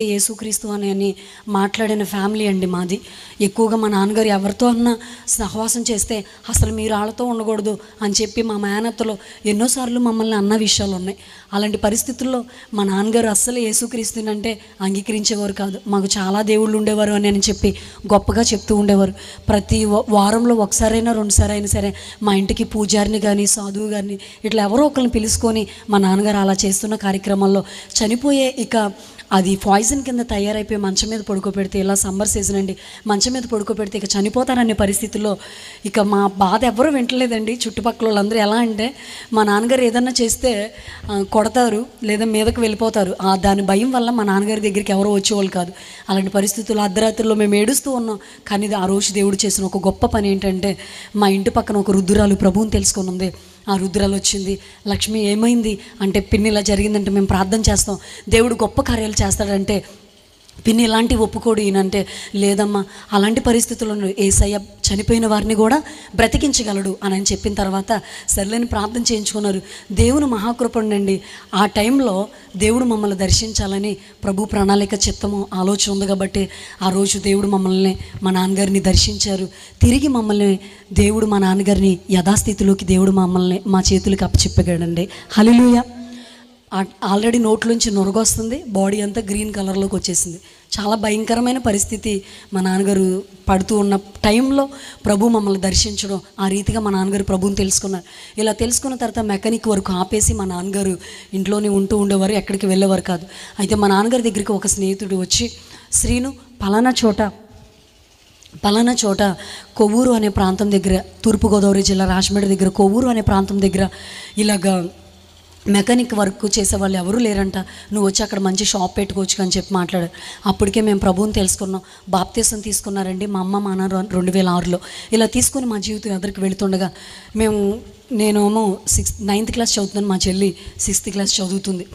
యేసుక్రీస్తు అని మాట్లాడిన ఫ్యామిలీ అండి మాది. ఎక్కువగా మా నాన్నగారు ఎవరితో అన్నా సహవాసం చేస్తే అసలు మీరు వాళ్ళతో ఉండకూడదు అని చెప్పి మా మేనత్తలో ఎన్నోసార్లు మమ్మల్ని అన్న విషయాలు ఉన్నాయి. అలాంటి పరిస్థితుల్లో మా నాన్నగారు అస్సలు యేసుక్రీస్తునంటే అంగీకరించేవారు కాదు. మాకు చాలా దేవుళ్ళు ఉండేవారు అని చెప్పి గొప్పగా చెప్తూ ఉండేవారు. ప్రతి వారంలో ఒకసారైనా రెండుసారైనా సరే మా ఇంటికి పూజారిని కానీ సాధువు గారిని ఇట్లా ఎవరో ఒకరిని పిలుచుకొని మా నాన్నగారు అలా చేస్తున్న కార్యక్రమాల్లో చనిపోయే అది పాయిజన్ కింద తయారైపోయి మంచం మీద పడుకోబెడితే, ఇలా సమ్మర్ సీజన్ అండి, మంచం మీద పడుకోబెడితే ఇక చనిపోతారనే పరిస్థితుల్లో ఇక మా బాధ ఎవరూ వింటలేదండి. చుట్టుపక్కల వాళ్ళందరూ ఎలా అంటే మా నాన్నగారు ఏదన్నా చేస్తే కొడతారు లేదా మీదకి వెళ్ళిపోతారు. దాని భయం వల్ల మా నాన్నగారి దగ్గరికి ఎవరో వచ్చేవాళ్ళు కాదు. అలాంటి పరిస్థితుల్లో అర్ధరాత్రిలో మేము ఏడుస్తూ ఉన్నాం. కానీ ఆ రోజు దేవుడు చేసిన ఒక గొప్ప పని ఏంటంటే మా ఇంటి పక్కన ఒక రుద్దురాలు ప్రభువుని తెలుసుకొని ఉంది. ఆ రుద్రాలు వచ్చింది. లక్ష్మి ఏమైంది అంటే, పిన్ని ఇలా జరిగిందంటే మేము ప్రార్థన చేస్తాం, దేవుడు గొప్ప కార్యాలు చేస్తాడంటే, పిన్ని ఇలాంటివి ఒప్పుకోడు ఈయనంటే, లేదమ్మా అలాంటి పరిస్థితుల్లో యేసయ్య చనిపోయిన వారిని కూడా బ్రతికించగలడు అని చెప్పిన తర్వాత సర్లేని ప్రార్థన చేయించుకున్నారు. దేవుని మహాకృపండి. ఆ టైంలో దేవుడు మమ్మల్ని దర్శించాలని ప్రభు ప్రణాళిక చిత్తము ఆలోచన ఉంది కాబట్టి ఆ రోజు దేవుడు మమ్మల్ని మా నాన్నగారిని దర్శించారు. తిరిగి మమ్మల్ని దేవుడు మా నాన్నగారిని యథాస్థితిలోకి దేవుడు మమ్మల్ని మా చేతులకి అప్పచెప్పగాడండి. హల్లెలూయా. ఆల్రెడీ నోట్లోంచి నొరగొస్తుంది, బాడీ అంతా గ్రీన్ కలర్లోకి వచ్చేసింది. చాలా భయంకరమైన పరిస్థితి మా నాన్నగారు పడుతూ ఉన్న టైంలో ప్రభు మమ్మల్ని దర్శించడం, ఆ రీతిగా మా నాన్నగారు ప్రభుని తెలుసుకున్నారు. ఇలా తెలుసుకున్న తర్వాత మెకానిక్ వరకు ఆపేసి మా నాన్నగారు ఇంట్లోనే ఉంటూ ఉండేవారు, ఎక్కడికి వెళ్ళేవారు కాదు. అయితే మా నాన్నగారి దగ్గరికి ఒక స్నేహితుడు వచ్చి, శ్రీను పలానా చోట కొవ్వూరు అనే ప్రాంతం దగ్గర, తూర్పుగోదావరి జిల్లా రాజమండ్రి దగ్గర కొవ్వూరు అనే ప్రాంతం దగ్గర ఇలాగా మెకానిక్ వర్క్ చేసే వాళ్ళు ఎవరూ లేరంట, నువ్వు వచ్చి అక్కడ మంచి షాప్ పెట్టుకోవచ్చు అని చెప్పి మాట్లాడారు. అప్పటికే మేము ప్రభువుని తెలుసుకున్నాం. బాప్తీసం తీసుకున్నారండి మా అమ్మ మా నాన్న 2006లో. ఇలా తీసుకుని మా జీవితం ఎదురుకి వెళుతుండగా నేనేమో 9th క్లాస్ చదువుతున్నాను, మా చెల్లి 6th క్లాస్ చదువుతుంది.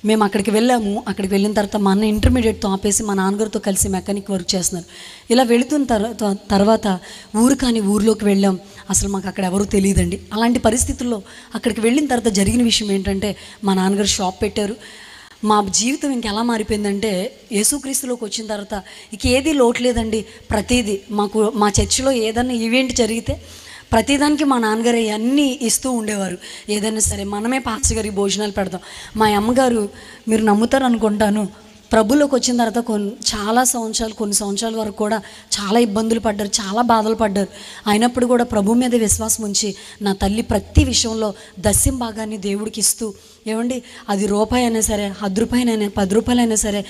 మేము అక్కడికి వెళ్ళాము. అక్కడికి వెళ్ళిన తర్వాత మా అన్న ఇంటర్మీడియట్తో ఆపేసి మా నాన్నగారితో కలిసి మెకానిక్ వర్క్ చేస్తున్నారు. ఇలా వెళుతున్న తర్వాత ఊరిలోకి వెళ్ళాం. అసలు మాకు అక్కడ ఎవరూ తెలియదండి. అలాంటి పరిస్థితుల్లో అక్కడికి వెళ్ళిన తర్వాత జరిగిన విషయం ఏంటంటే మా నాన్నగారు షాప్ పెట్టారు. మా జీవితం ఇంకెలా మారిపోయిందంటే, యేసుక్రీస్తులోకి వచ్చిన తర్వాత ఇక ఏది లోటు లేదండి. ప్రతిదీ మా చర్చిలో ఏదన్నా ఈవెంట్ జరిగితే ప్రతిదానికి మా నాన్నగారు అన్నీ ఇస్తూ ఉండేవారు. ఏదైనా సరే మనమే పాస్టర్ గారికి భోజనాలు పెడతాం. మా అమ్మగారు, మీరు నమ్ముతారు అనుకుంటాను, ప్రభులోకి వచ్చిన తర్వాత కొన్ని సంవత్సరాల వరకు కూడా చాలా ఇబ్బందులు పడ్డారు, చాలా బాధలు పడ్డారు. అయినప్పుడు కూడా ప్రభు మీద విశ్వాసం ఉంచి నా తల్లి ప్రతి విషయంలో దశమ భాగాన్ని దేవుడికి ఇస్తూ, ఏమండి అది రూపాయి అయినా సరే, 10 రూపాయలైనా 10 రూపాయలైనా సరే